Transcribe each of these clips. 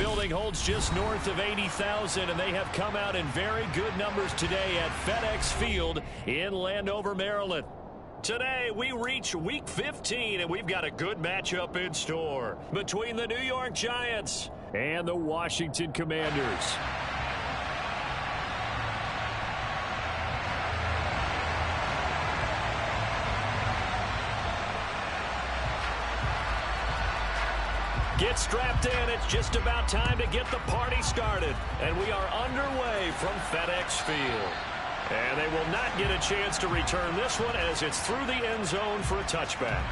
building holds just north of 80,000, and they have come out in very good numbers today at FedEx Field in Landover, Maryland. Today, we reach Week 15, and we've got a good matchup in store between the New York Giants and the Washington Commanders. Get strapped in. It's just about time to get the party started. And we are underway from FedEx Field. And they will not get a chance to return this one as it's through the end zone for a touchback.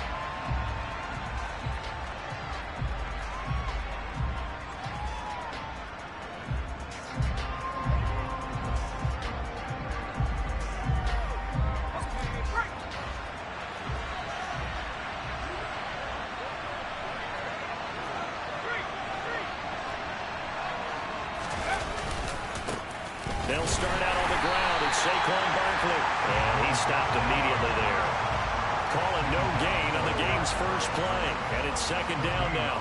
They'll start out on the ground, and Saquon Barkley. And he stopped immediately there. Calling no gain on the game's first play. And it's second down now.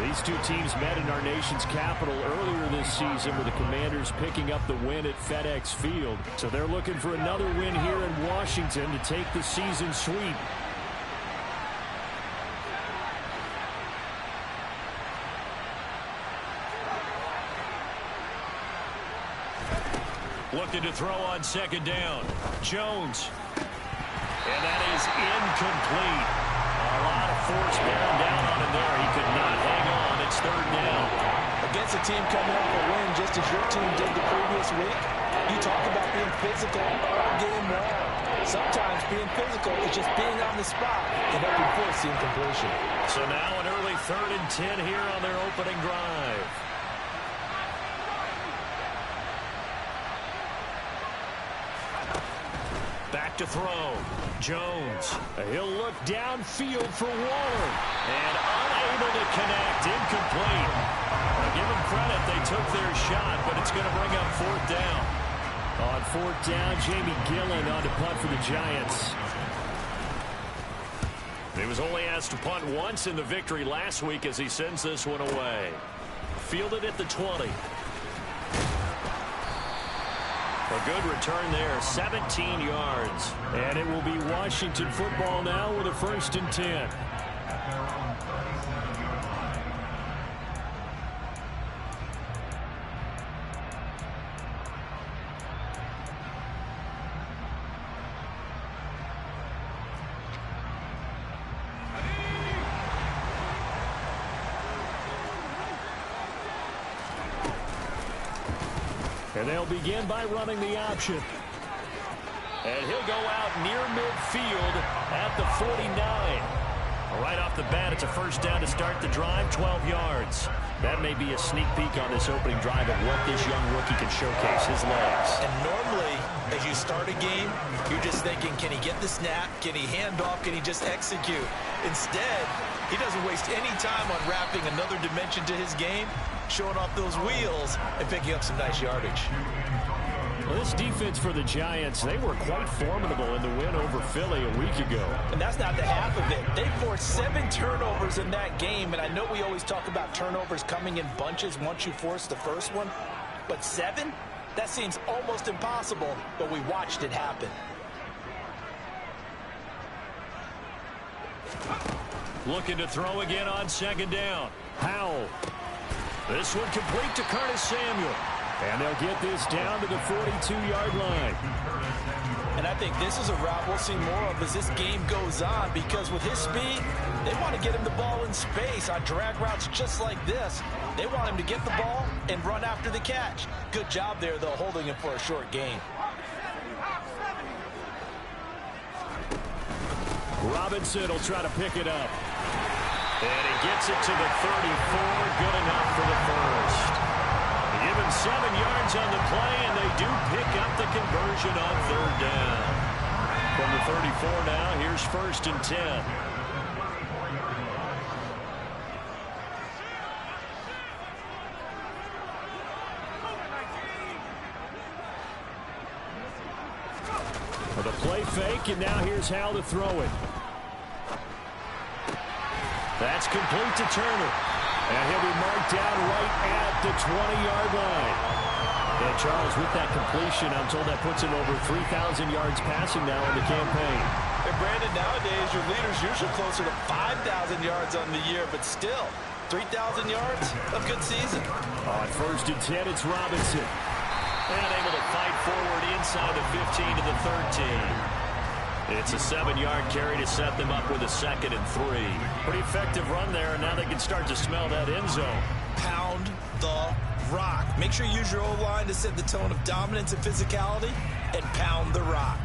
These two teams met in our nation's capital earlier this season with the Commanders picking up the win at FedEx Field. So they're looking for another win here in Washington to take the season sweep. Looking to throw on second down. Jones. And that is incomplete. A lot of force bearing down on him there. He could not hang on. It's third down. Against a team coming off a win just as your team did the previous week, you talk about being physical all game long. Sometimes being physical is just being on the spot and helping force the incompletion. So now an early 3rd and 10 here on their opening drive. Back to throw. Jones. He'll look downfield for Waller. And unable to connect. Incomplete. Now give them credit. They took their shot, but it's going to bring up 4th down. On 4th down, Jamie Gillen on to punt for the Giants. He was only asked to punt once in the victory last week as he sends this one away. Fielded at the 20. A good return there, 17 yards. And it will be Washington football now with a 1st and 10. And they'll begin by running the option. And he'll go out near midfield at the 49. Right off the bat, it's a 1st down to start the drive, 12 yards. That may be a sneak peek on this opening drive of what this young rookie can showcase, his legs. And normally, as you start a game, you're just thinking, can he get the snap? Can he hand off? Can he just execute? Instead, he doesn't waste any time unwrapping another dimension to his game, showing off those wheels and picking up some nice yardage. Well, this defense for the Giants, they were quite formidable in the win over Philly a week ago. And that's not the half of it. They forced 7 turnovers in that game, and I know we always talk about turnovers coming in bunches once you force the first one, but 7? That seems almost impossible, but we watched it happen. Looking to throw again on second down. Howell. This one complete to Curtis Samuel. And they'll get this down to the 42-yard line. And I think this is a route we'll see more of as this game goes on, because with his speed, they want to get him the ball in space on drag routes just like this. They want him to get the ball and run after the catch. Good job there, though, holding him for a short gain. Robinson will try to pick it up. And he gets it to the 34. Good enough for the first. They give him 7 yards on the play, and they do pick up the conversion on 3rd down. From the 34 now, here's 1st and 10. For the play fake, and now here's Howell to throw it. That's complete to Turner. And he'll be marked down right at the 20-yard line. And Charles, with that completion, I'm told that puts him over 3,000 yards passing now in the campaign. And Brandon, nowadays your leader's usually closer to 5,000 yards on the year, but still, 3,000 yards, a good season. On 1st and 10, it's Robinson. And able to fight forward inside the 15 to the 13. It's a 7-yard carry to set them up with a 2nd and 3. Pretty effective run there, and now they can start to smell that end zone. Pound the rock. Make sure you use your O-line to set the tone of dominance and physicality, and pound the rock.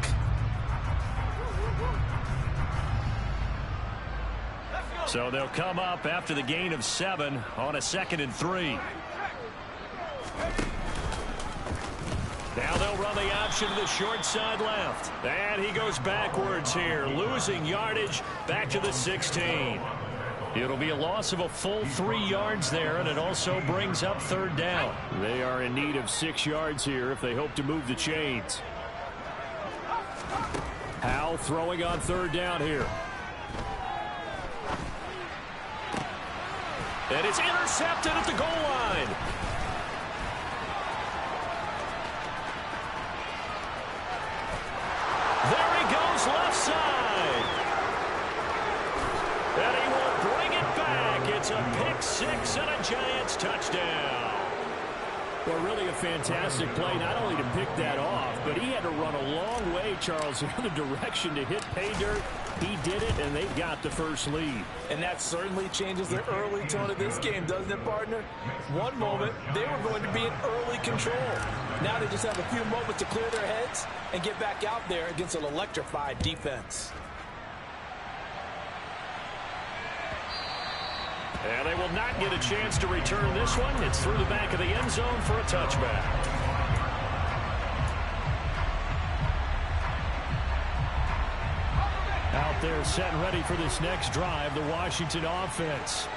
So they'll come up after the gain of 7 on a 2nd and 3. Now they'll run the option to the short side left. And he goes backwards here, losing yardage back to the 16. It'll be a loss of a full 3 yards there, and it also brings up 3rd down. They are in need of 6 yards here if they hope to move the chains. Howell throwing on 3rd down here. And it's intercepted at the goal line. There he goes, left side. And he will bring it back. It's a pick 6 and a Giants touchdown. Well, really a fantastic play, not only to pick that off, but he had to run a long way, Charles, in the direction to hit pay dirt. He did it, and they've got the first lead. And that certainly changes the early tone of this game, doesn't it, partner? One moment, they were going to be in early control. Now they just have a few moments to clear their heads and get back out there against an electrified defense. And they will not get a chance to return this one. It's through the back of the end zone for a touchback. Out there set and ready for this next drive, the Washington offense.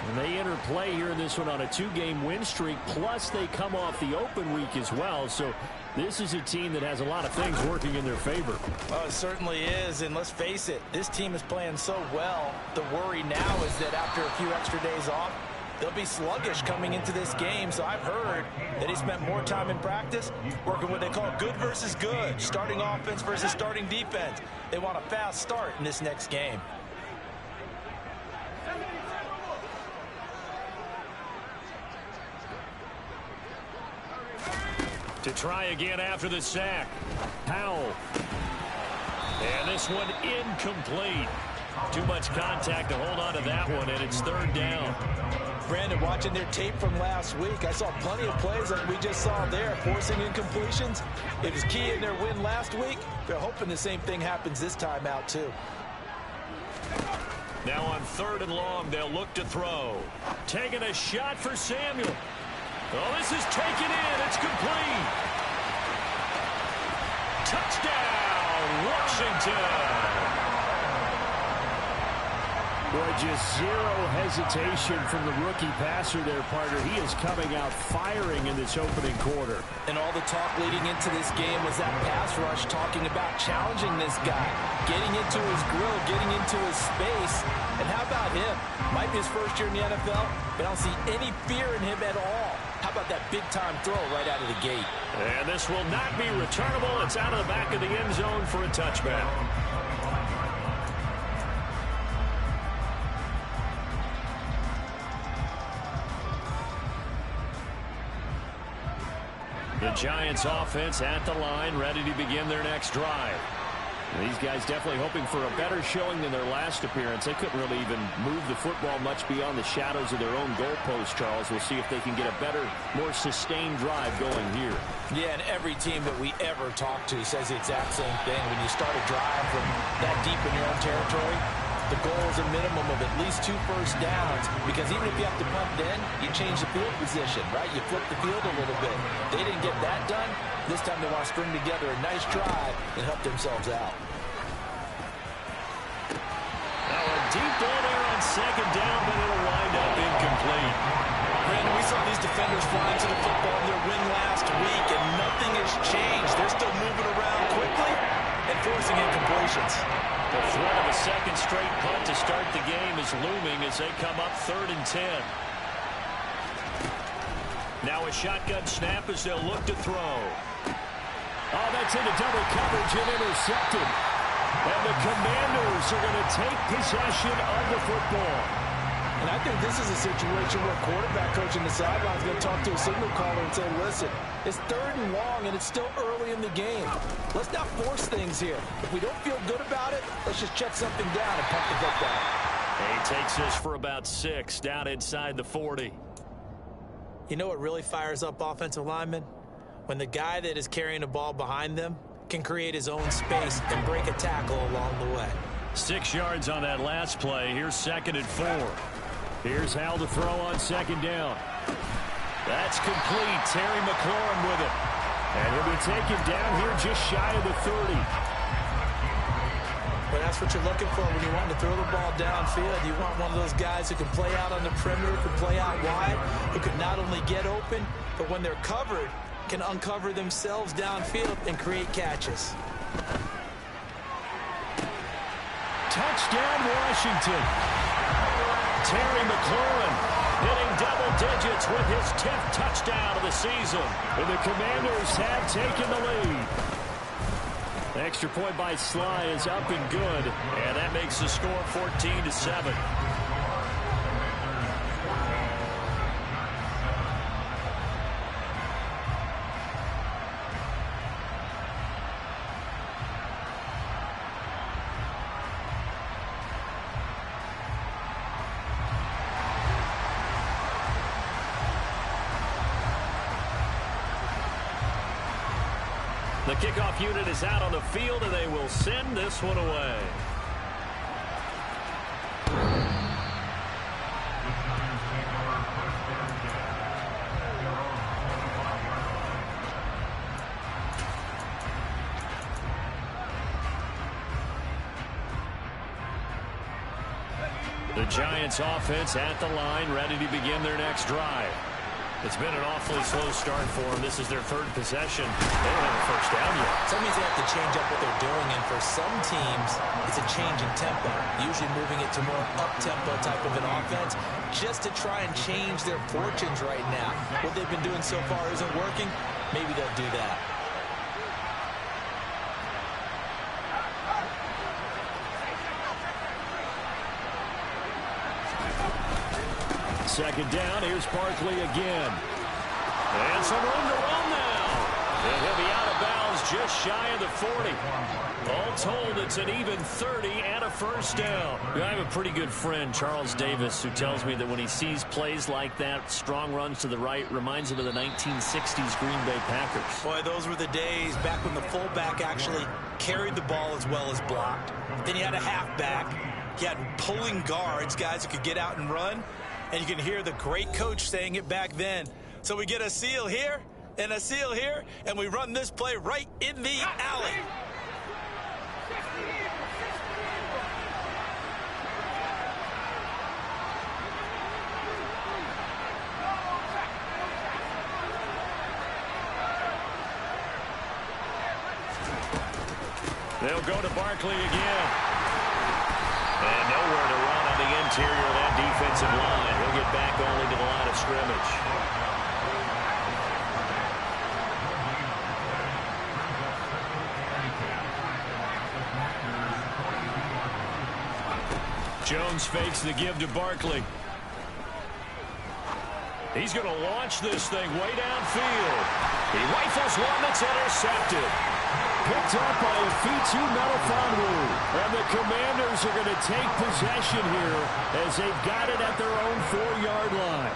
And they enter play here in this one on a 2-game win streak, plus they come off the open week as well. So this is a team that has a lot of things working in their favor. Oh, it certainly is, and let's face it, this team is playing so well. The worry now is that after a few extra days off, they'll be sluggish coming into this game. So I've heard that he spent more time in practice working what they call good versus good, starting offense versus starting defense. They want a fast start in this next game. To try again after the sack. Howell. And this one incomplete. Too much contact to hold on to that one, and it's 3rd down. Brandon, watching their tape from last week, I saw plenty of plays like we just saw there, forcing incompletions. It was key in their win last week. They're hoping the same thing happens this time out, too. Now on 3rd and long, they'll look to throw. Taking a shot for Samuel. Oh, this is taken in. It's complete. Touchdown, Washington. Boy, just zero hesitation from the rookie passer there, partner. He is coming out firing in this opening quarter. And all the talk leading into this game was that pass rush talking about challenging this guy, getting into his grill, getting into his space. And how about him? Might be his first year in the NFL, but I don't see any fear in him at all. How about that big-time throw right out of the gate? And this will not be returnable. It's out of the back of the end zone for a touchback. The Giants offense at the line, ready to begin their next drive. These guys definitely hoping for a better showing than their last appearance. They couldn't really even move the football much beyond the shadows of their own goalpost, Charles. We'll see if they can get a better, more sustained drive going here. Yeah, and every team that we ever talk to says the exact same thing. When you start a drive from that deep in your own territory, the goal is a minimum of at least 2 first downs, because even if you have to punt then, you change the field position, right? You flip the field a little bit. They didn't get that done. This time they want to string together a nice drive and help themselves out. Now a deep ball there on 2nd down, but it'll wind up incomplete. Brandon, we saw these defenders flying to the football in their win last week, and nothing has changed. They're still moving around quickly and forcing incompletions. The threat of a second straight punt to start the game is looming as they come up 3rd and 10. Now a shotgun snap as they'll look to throw. Oh, that's into double coverage and intercepted. And the Commanders are going to take possession of the football. And I think this is a situation where quarterback coach in the sideline is going to talk to a signal caller and say, listen, it's 3rd and long and it's still early in the game. Let's not force things here. If we don't feel good about it, let's just check something down and pump the football. He takes this for about 6 down inside the 40. You know what really fires up offensive linemen? When the guy that is carrying the ball behind them can create his own space and break a tackle along the way. 6 yards on that last play. Here's 2nd and 4. Here's Hal to throw on 2nd down. That's complete. Terry McLaurin with it. And he'll be taken down here just shy of the 30. But that's what you're looking for when you want to throw the ball downfield. You want one of those guys who can play out on the perimeter, who can play out wide, who can not only get open, but when they're covered, can uncover themselves downfield and create catches. Touchdown, Washington. Terry McLaurin hitting double digits with his 10th touchdown of the season. And the Commanders have taken the lead. The extra point by Sly is up and good. And that makes the score 14-7. The kickoff unit is out on the field, and they will send this one away. The Giants offense at the line, ready to begin their next drive. It's been an awfully slow start for them. This is their 3rd possession. They don't have a first down yet. So that means they have to change up what they're doing, and for some teams, it's a change in tempo, usually moving it to more up-tempo type of an offense just to try and change their fortunes right now. What they've been doing so far isn't working. Maybe they'll do that. Second down, here's Barkley again. And some room to run now. And he'll be out of bounds just shy of the 40. All told, it's an even 30 and a first down. I have a pretty good friend, Charles Davis, who tells me that when he sees plays like that, strong runs to the right, reminds him of the 1960s Green Bay Packers. Boy, those were the days back when the fullback actually carried the ball as well as blocked. Then you had a halfback. You had pulling guards, guys who could get out and run. And you can hear the great coach saying it back then. So we get a seal here and a seal here, and we run this play right in the alley. They'll go to Barkley again. And nowhere to run on the interior of that defensive line. He'll get back only to the line of scrimmage. Jones fakes the give to Barkley. He's going to launch this thing way downfield. He rifles one that's intercepted. Picked up by Afitu Melifonwu. And the Commanders are going to take possession here as they've got it at their own 4-yard line.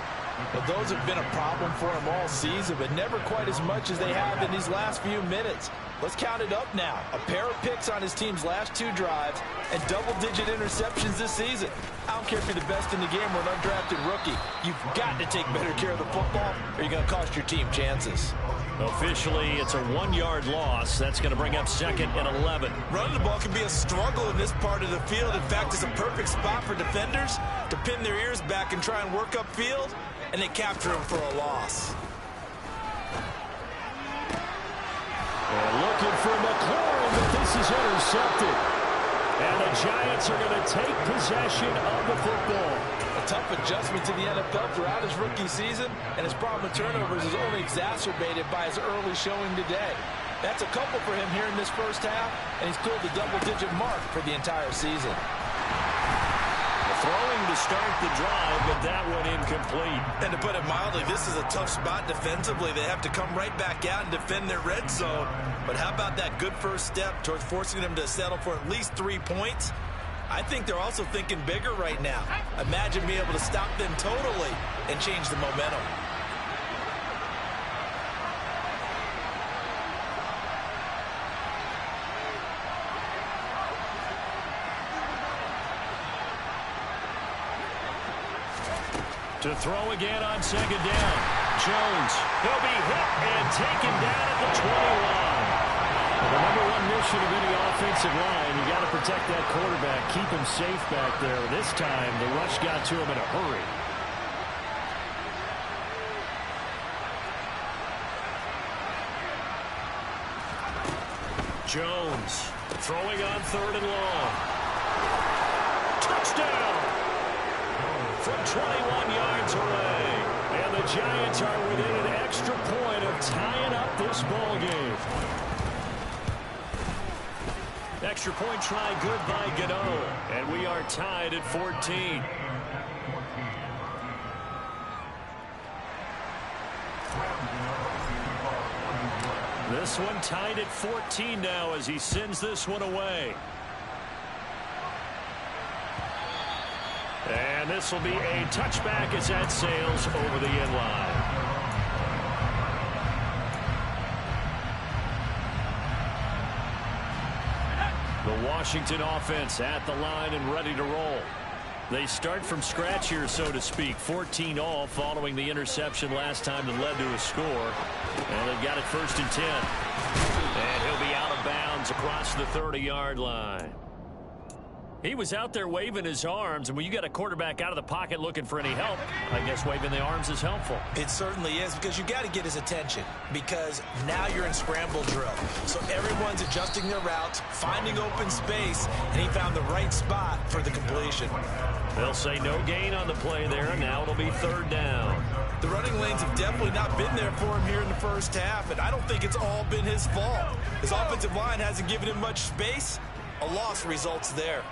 Well, those have been a problem for them all season, but never quite as much as they have in these last few minutes. Let's count it up now. A pair of picks on his team's last 2 drives and double-digit interceptions this season. I don't care if you're the best in the game or an undrafted rookie. You've got to take better care of the football or you're going to cost your team chances. Officially, it's a 1-yard loss. That's going to bring up 2nd and 11. Running the ball can be a struggle in this part of the field. In fact, it's a perfect spot for defenders to pin their ears back and try and work upfield, and they capture him for a loss. And looking for McLaurin, but this is intercepted. And the Giants are going to take possession of the football. A tough adjustment to the NFL throughout his rookie season, and his problem with turnovers is only exacerbated by his early showing today. That's a couple for him here in this first half, and he's cleared the double-digit mark for the entire season. Throwing to start the drive, but that one incomplete. And to put it mildly, this is a tough spot defensively. They have to come right back out and defend their red zone. But how about that good first step towards forcing them to settle for at least 3 points? I think they're also thinking bigger right now. Imagine being able to stop them totally and change the momentum. To throw again on second down. Jones. He'll be hit and taken down at the 21. Well, the number one mission of any offensive line, you got to protect that quarterback, keep him safe back there. This time, the rush got to him in a hurry. Jones throwing on 3rd and long. Touchdown! From 21 yards away. And the Giants are within an extra point of tying up this ball game. Extra point try good by Gano. And we are tied at 14. This one tied at 14 now as he sends this one away. And this will be a touchback as that sails over the end line. The Washington offense at the line and ready to roll. They start from scratch here, so to speak. 14 all following the interception last time that led to a score. And they've got it 1st and 10. And he'll be out of bounds across the 30-yard line. He was out there waving his arms, and when you got a quarterback out of the pocket looking for any help, I guess waving the arms is helpful. It certainly is, because you got to get his attention, because now you're in scramble drill. So everyone's adjusting their routes, finding open space, and he found the right spot for the completion. They'll say no gain on the play there, and now it'll be 3rd down. The running lanes have definitely not been there for him here in the first half, and I don't think it's all been his fault. His offensive line hasn't given him much space. A loss results there.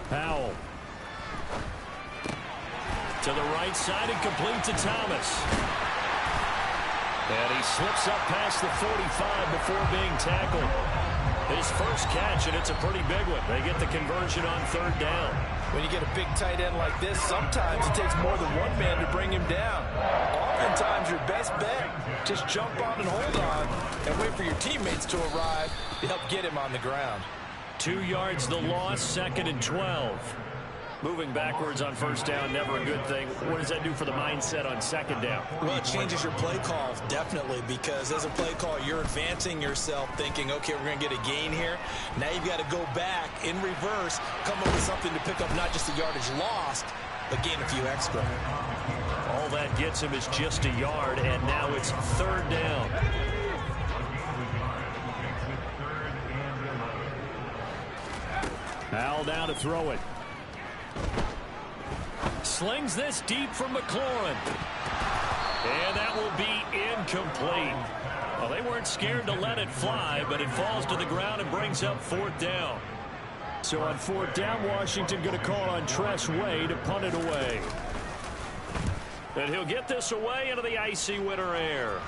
Powell. To the right side and complete to Thomas. And he slips up past the 45 before being tackled. His first catch, and it's a pretty big one. They get the conversion on 3rd down. When you get a big tight end like this, sometimes it takes more than one man to bring him down. Oftentimes, your best bet, just jump on and hold on and wait for your teammates to arrive to help get him on the ground. 2 yards the loss, 2nd and 12. Moving backwards on 1st down, never a good thing. What does that do for the mindset on 2nd down? Well, it changes your play call, definitely, because as a play call, you're advancing yourself thinking, okay, we're going to get a gain here. Now you've got to go back in reverse, come up with something to pick up not just the yardage lost, but gain a few extra. All that gets him is just a yard, and now it's 3rd down. Powell down to throw it. Slings this deep from McLaurin. And that will be incomplete. Well, they weren't scared to let it fly, but it falls to the ground and brings up 4th down. So on 4th down, Washington going to call on Tress Way to punt it away. And he'll get this away into the icy winter air.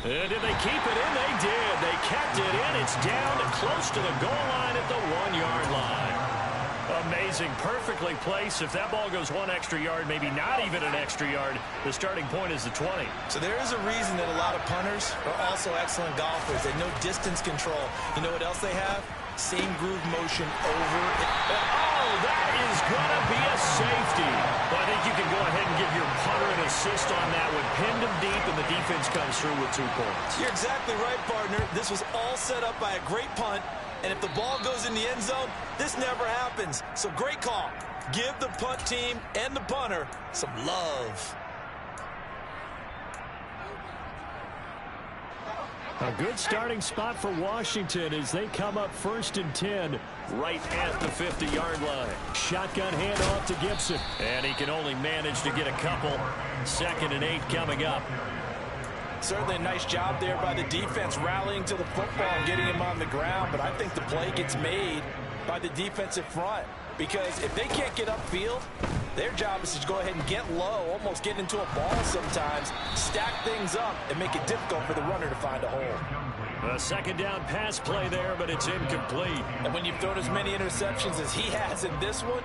And did they keep it in? They did. They kept it in. It's down and close to the goal line at the 1-yard line. Amazing. Perfectly placed. If that ball goes 1 extra yard, maybe not even an extra yard, the starting point is the 20. So there is a reason that a lot of punters are also excellent golfers. They know distance control. You know what else they have? Same groove motion over. Oh, that is going to be a safety. Well, I think you can go ahead and give your punter an assist on that one. Pinned him deep, and the defense comes through with 2 points. You're exactly right, partner. This was all set up by a great punt, and if the ball goes in the end zone, this never happens. So great call. Give the punt team and the punter some love. A good starting spot for Washington as they come up 1st and 10. Right at the 50-yard line. Shotgun handoff to Gibson. And he can only manage to get a couple. 2nd and 8 coming up. Certainly a nice job there by the defense rallying to the football and getting him on the ground. But I think the play gets made by the defensive front. Because if they can't get upfield, their job is to go ahead and get low, almost get into a ball sometimes, stack things up, and make it difficult for the runner to find a hole. A 2nd down pass play there, but it's incomplete. And when you've thrown as many interceptions as he has in this one,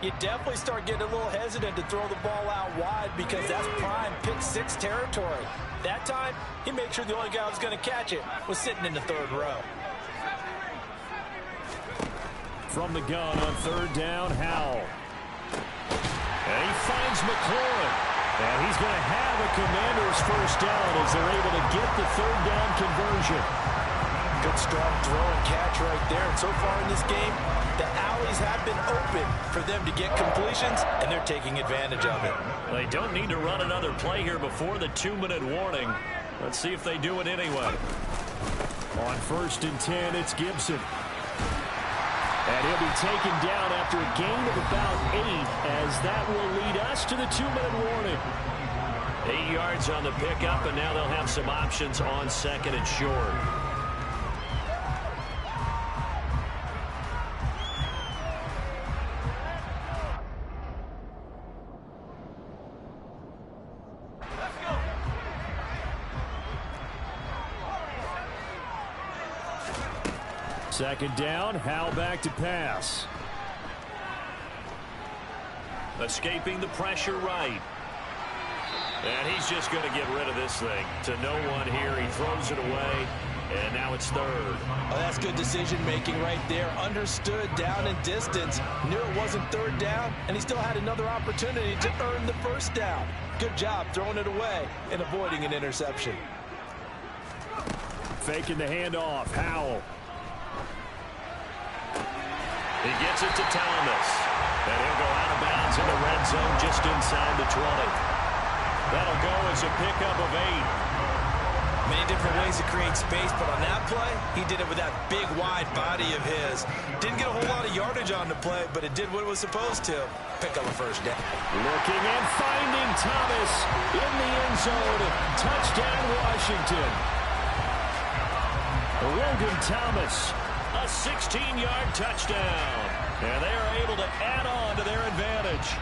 you definitely start getting a little hesitant to throw the ball out wide because that's prime pick 6 territory. That time, he made sure the only guy who was going to catch it was sitting in the 3rd row. From the gun on 3rd down, Howell. And he finds McLaurin. And he's going to have a Commanders 1st down as they're able to get the 3rd down conversion. Good strong throw and catch right there. And so far in this game, the alleys have been open for them to get completions, and they're taking advantage of it. They don't need to run another play here before the 2-minute warning. Let's see if they do it anyway. On 1st and 10, it's Gibson. And he'll be taken down after a gain of about 8, as that will lead us to the 2-minute warning. 8 yards on the pickup, and now they'll have some options on 2nd and short. Second down, Howell back to pass. Escaping the pressure right. And he's just going to get rid of this thing to no one here. He throws it away, and now it's 3rd. Oh, that's good decision-making right there. Understood down and distance. Knew it wasn't 3rd down, and he still had another opportunity to earn the 1st down. Good job throwing it away and avoiding an interception. Faking the handoff, Howell. He gets it to Thomas. And he'll go out of bounds in the red zone just inside the 20. That'll go as a pickup of 8. Many different ways to create space, but on that play, he did it with that big, wide body of his. Didn't get a whole lot of yardage on the play, but it did what it was supposed to. Pick up a 1st down. Looking and finding Thomas in the end zone. Touchdown, Washington. Logan Thomas. A 16-yard touchdown. And they are able to add on to their advantage.